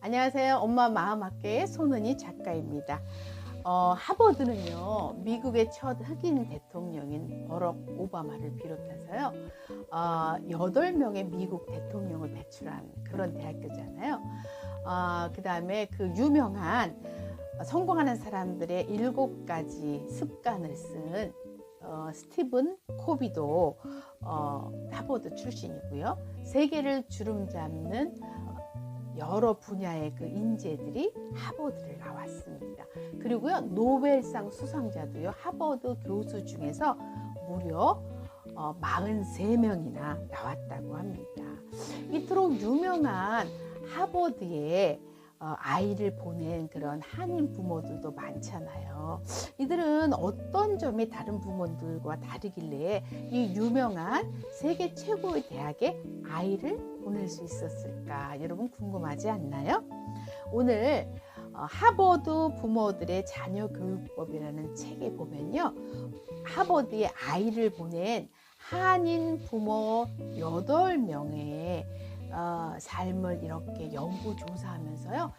안녕하세요. 엄마 마음학교의 손은희 작가입니다. 하버드는요, 미국의 첫 흑인 대통령인 버럭 오바마를 비롯해서요, 8명의 미국 대통령을 배출한 그런 대학교잖아요. 그 다음에 그 유명한 성공하는 사람들의 7가지 습관을 쓴 스티븐 코비도 하버드 출신이고요. 세계를 주름잡는 여러 분야의 그 인재들이 하버드를 나왔습니다. 그리고요, 노벨상 수상자도요, 하버드 교수 중에서 무려 43명이나 나왔다고 합니다. 이토록 유명한 하버드에 아이를 보낸 그런 한인 부모들도 많잖아요. 이들은 어떤 점이 다른 부모들과 다르길래 이 유명한 세계 최고의 대학에 아이를 보낼 수 있었을까? 여러분 궁금하지 않나요? 오늘 하버드 부모들의 자녀 교육법이라는 책에 보면요, 하버드에 아이를 보낸 한인 부모 8명의 삶을 이렇게 연구조사하면서요,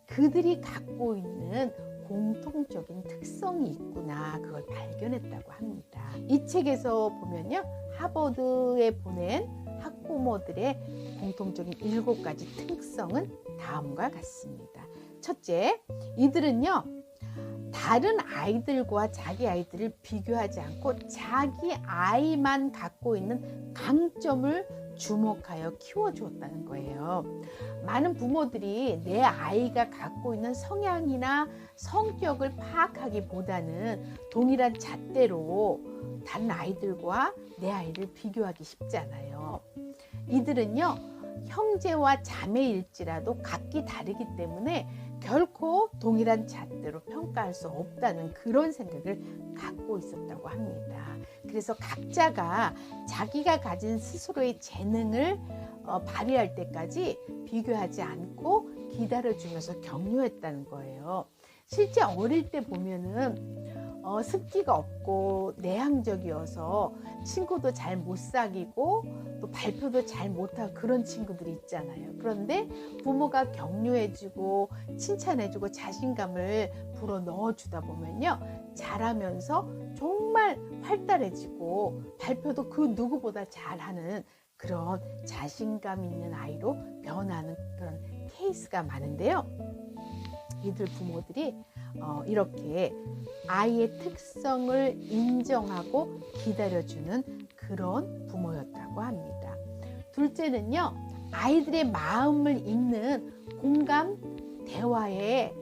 그들이 갖고 있는 공통적인 특성이 있구나, 그걸 발견했다고 합니다. 이 책에서 보면요, 하버드에 보낸 학부모들의 공통적인 7가지 특성은 다음과 같습니다. 첫째, 이들은요, 다른 아이들과 자기 아이들을 비교하지 않고 자기 아이만 갖고 있는 강점을 주목하여 키워주었다는 거예요. 많은 부모들이 내 아이가 갖고 있는 성향이나 성격을 파악하기보다는 동일한 잣대로 다른 아이들과 내 아이를 비교하기 쉽잖아요. 이들은요, 형제와 자매일지라도 각기 다르기 때문에 결코 동일한 잣대로 평가할 수 없다는 그런 생각을 갖고 있었다고 합니다. 그래서 각자가 자기가 가진 스스로의 재능을 발휘할 때까지 비교하지 않고 기다려주면서 격려했다는 거예요. 실제 어릴 때 보면은 습기가 없고 내향적이어서 친구도 잘 못 사귀고 또 발표도 잘 못하고 그런 친구들이 있잖아요. 그런데 부모가 격려해주고 칭찬해주고 자신감을 불어 넣어주다 보면요, 자라면서 정말 활달해지고 발표도 그 누구보다 잘하는 그런 자신감 있는 아이로 변하는 그런 케이스가 많은데요. 이들 부모들이 이렇게 아이의 특성을 인정하고 기다려주는 그런 부모였다고 합니다. 둘째는요, 아이들의 마음을 읽는 공감 대화에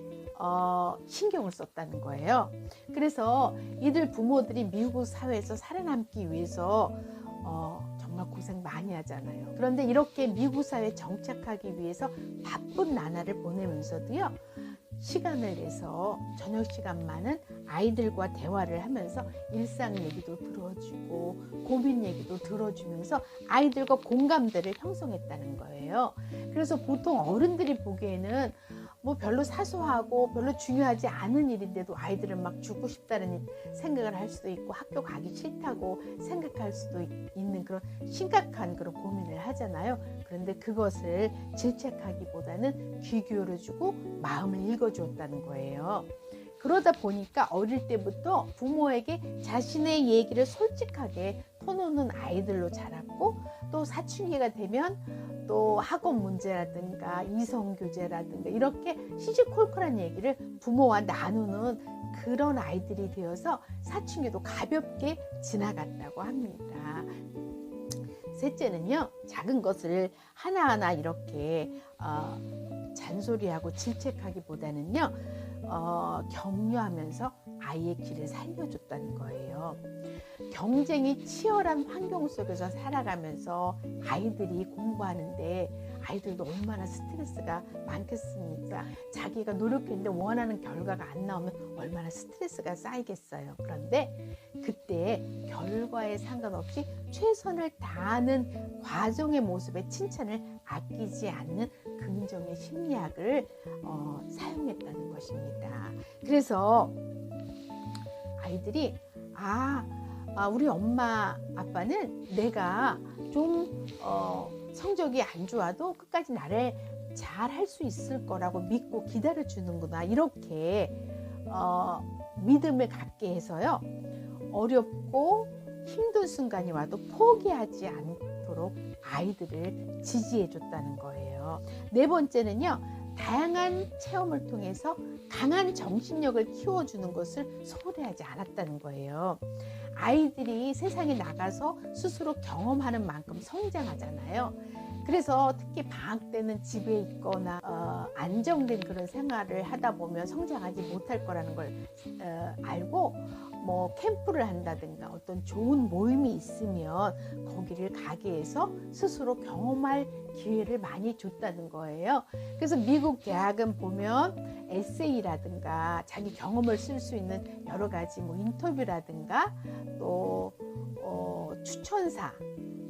신경을 썼다는 거예요. 그래서 이들 부모들이 미국 사회에서 살아남기 위해서 정말 고생 많이 하잖아요. 그런데 이렇게 미국 사회에 정착하기 위해서 바쁜 나날을 보내면서도요, 시간을 내서 저녁 시간만은 아이들과 대화를 하면서 일상 얘기도 들어주고 고민 얘기도 들어주면서 아이들과 공감대를 형성했다는 거예요. 그래서 보통 어른들이 보기에는 뭐 별로 사소하고 별로 중요하지 않은 일인데도 아이들을 막 죽고 싶다는 생각을 할 수도 있고 학교 가기 싫다고 생각할 수도 있는 그런 심각한 그런 고민을 하잖아요. 그런데 그것을 질책하기보다는 귀 기울여주고 마음을 읽어주었다는 거예요. 그러다 보니까 어릴 때부터 부모에게 자신의 얘기를 솔직하게 터놓는 아이들로 자랐고, 또 사춘기가 되면 또 학업 문제라든가 이성교제라든가 이렇게 시시콜콜한 얘기를 부모와 나누는 그런 아이들이 되어서 사춘기도 가볍게 지나갔다고 합니다. 셋째는요, 작은 것을 하나하나 이렇게 잔소리하고 질책하기보다는요, 격려하면서 아이의 길을 살려줬다는 거예요. 경쟁이 치열한 환경 속에서 살아가면서 아이들이 공부하는데 아이들도 얼마나 스트레스가 많겠습니까? 자기가 노력했는데 원하는 결과가 안 나오면 얼마나 스트레스가 쌓이겠어요. 그런데 그때 결과에 상관없이 최선을 다하는 과정의 모습에 칭찬을 아끼지 않는 긍정의 심리학을 사용했다는 것입니다. 그래서 아이들이 우리 엄마 아빠는 내가 좀 성적이 안 좋아도 끝까지 나를 잘 할 수 있을 거라고 믿고 기다려 주는구나, 이렇게 믿음을 갖게 해서요, 어렵고 힘든 순간이 와도 포기하지 않도록 아이들을 지지해 줬다는 거예요. 네 번째는요, 다양한 체험을 통해서 강한 정신력을 키워주는 것을 소홀히하지 않았다는 거예요. 아이들이 세상에 나가서 스스로 경험하는 만큼 성장하잖아요. 그래서 특히 방학 때는 집에 있거나 안정된 그런 생활을 하다 보면 성장하지 못할 거라는 걸 알고, 뭐 캠프를 한다든가 어떤 좋은 모임이 있으면 거기를 가게 해서 스스로 경험할 기회를 많이 줬다는 거예요. 그래서 미국 대학은 보면 에세이라든가 자기 경험을 쓸 수 있는 여러 가지 뭐 인터뷰라든가 또 추천사,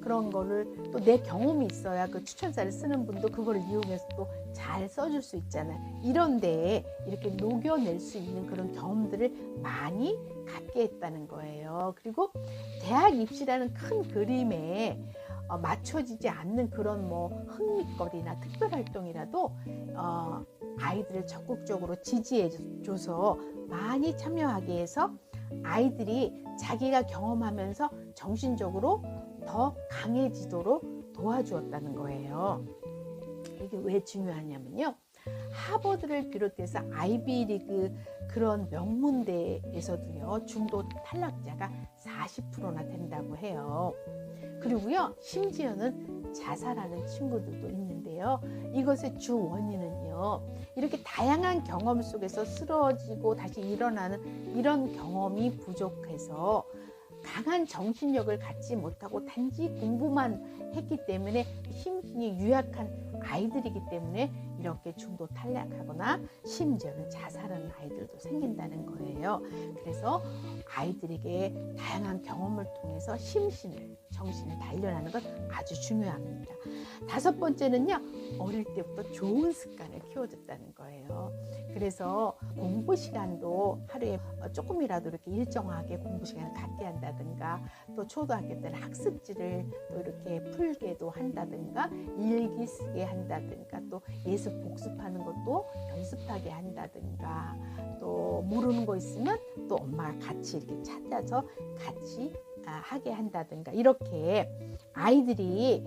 그런 거를 또 내 경험이 있어야 그 추천사를 쓰는 분도 그거를 이용해서 또 잘 써줄 수 있잖아요. 이런 데에 이렇게 녹여낼 수 있는 그런 경험들을 많이 갖게 했다는 거예요. 그리고 대학 입시라는 큰 그림에 맞춰지지 않는 그런 뭐 흥미거리나 특별활동이라도 아이들을 적극적으로 지지해줘서 많이 참여하게 해서 아이들이 자기가 경험하면서 정신적으로 더 강해지도록 도와주었다는 거예요. 이게 왜 중요하냐면요, 하버드를 비롯해서 아이비리그 그런 명문대에서도요, 중도 탈락자가 40%나 된다고 해요. 그리고요, 심지어는 자살하는 친구들도 있는데요, 이것의 주 원인은요, 이렇게 다양한 경험 속에서 쓰러지고 다시 일어나는 이런 경험이 부족해서 강한 정신력을 갖지 못하고 단지 공부만 했기 때문에 심신이 유약한 아이들이기 때문에 이렇게 중도 탈락하거나 심지어는 자살하는 아이들도 생긴다는 거예요. 그래서 아이들에게 다양한 경험을 통해서 정신을 단련하는 것 아주 중요합니다. 다섯 번째는요, 어릴 때부터 좋은 습관을 키워줬다는 거예요. 그래서 공부 시간도 하루에 조금이라도 이렇게 일정하게 공부 시간을 갖게 한다든가, 또 초등학교 때는 학습지를 또 이렇게 풀게도 한다든가, 일기 쓰게 한다든가, 또 예습 복습하는 것도 연습하게 한다든가, 또 모르는 거 있으면 또 엄마가 같이 이렇게 찾아서 같이 하게 한다든가, 이렇게 아이들이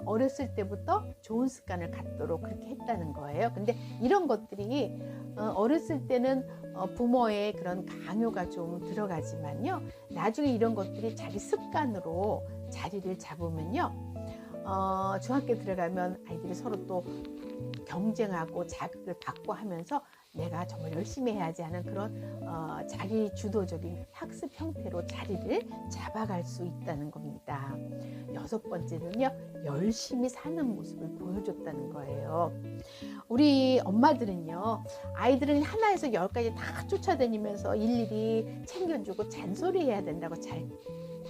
어렸을 때부터 좋은 습관을 갖도록 그렇게 했다는 거예요. 근데 이런 것들이 어렸을 때는 부모의 그런 강요가 좀 들어가지만요, 나중에 이런 것들이 자기 습관으로 자리를 잡으면요, 중학교 들어가면 아이들이 서로 또 경쟁하고 자극을 받고 하면서 내가 정말 열심히 해야지 하는 그런 자기 주도적인 학습 형태로 자리를 잡아갈 수 있다는 겁니다. 여섯 번째는요, 열심히 사는 모습을 보여줬다는 거예요. 우리 엄마들은요, 아이들은 하나에서 10까지 다 쫓아다니면서 일일이 챙겨주고 잔소리해야 된다고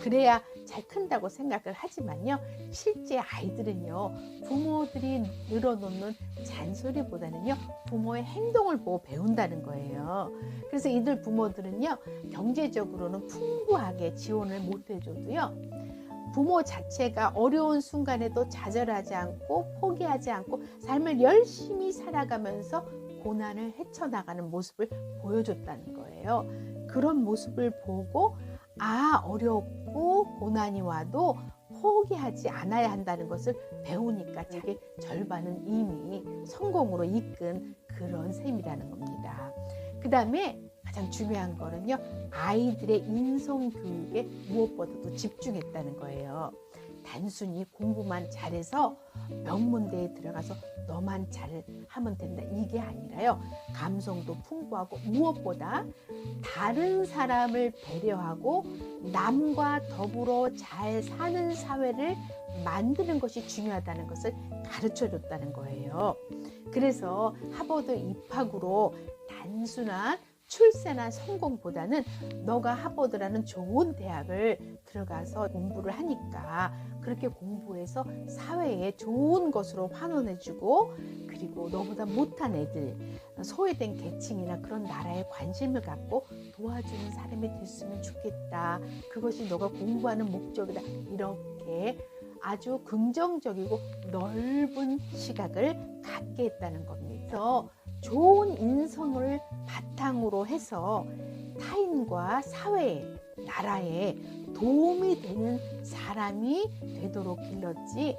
그래야 잘 큰다고 생각을 하지만요, 실제 아이들은요, 부모들이 늘어놓는 잔소리보다는요, 부모의 행동을 보고 배운다는 거예요. 그래서 이들 부모들은요, 경제적으로는 풍부하게 지원을 못 해줘도요, 부모 자체가 어려운 순간에도 좌절하지 않고 포기하지 않고 삶을 열심히 살아가면서 고난을 헤쳐나가는 모습을 보여줬다는 거예요. 그런 모습을 보고 어렵고 고난이 와도 포기하지 않아야 한다는 것을 배우니까 자기 절반은 이미 성공으로 이끈 그런 셈이라는 겁니다. 그 다음에 가장 중요한 거는요, 아이들의 인성교육에 무엇보다도 집중했다는 거예요. 단순히 공부만 잘해서 명문대에 들어가서 너만 잘하면 된다, 이게 아니라요, 감성도 풍부하고 무엇보다 다른 사람을 배려하고 남과 더불어 잘 사는 사회를 만드는 것이 중요하다는 것을 가르쳐줬다는 거예요. 그래서 하버드 입학으로 단순한 출세나 성공보다는 너가 하버드라는 좋은 대학을 들어가서 공부를 하니까 그렇게 공부해서 사회에 좋은 것으로 환원해주고, 그리고 너보다 못한 애들, 소외된 계층이나 그런 나라에 관심을 갖고 도와주는 사람이 됐으면 좋겠다, 그것이 너가 공부하는 목적이다, 이렇게 아주 긍정적이고 넓은 시각을 갖게 했다는 겁니다. 그래서 좋은 인성을 바탕으로 해서 타인과 사회에, 나라에 도움이 되는 사람이 되도록 길렀지,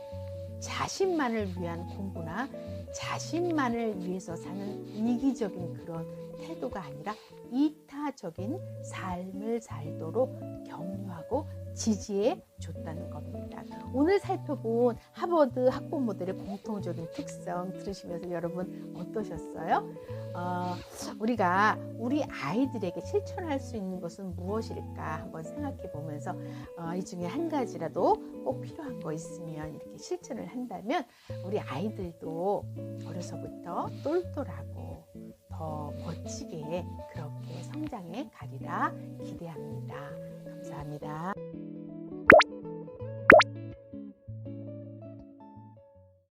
자신만을 위한 공부나 자신만을 위해서 사는 이기적인 그런 태도가 아니라 이타적인 삶을 살도록 격려하고 지지해 줬다는 겁니다. 오늘 살펴본 하버드 학부모들의 공통적인 특성 들으시면서 여러분 어떠셨어요? 우리가 우리 아이들에게 실천할 수 있는 것은 무엇일까 한번 생각해 보면서 이 중에 한 가지라도 꼭 필요한 거 있으면 이렇게 실천을 한다면 우리 아이들도 어려서부터 똘똘하고 더 멋지게 그렇게 성장해 가리라 기대합니다. 감사합니다.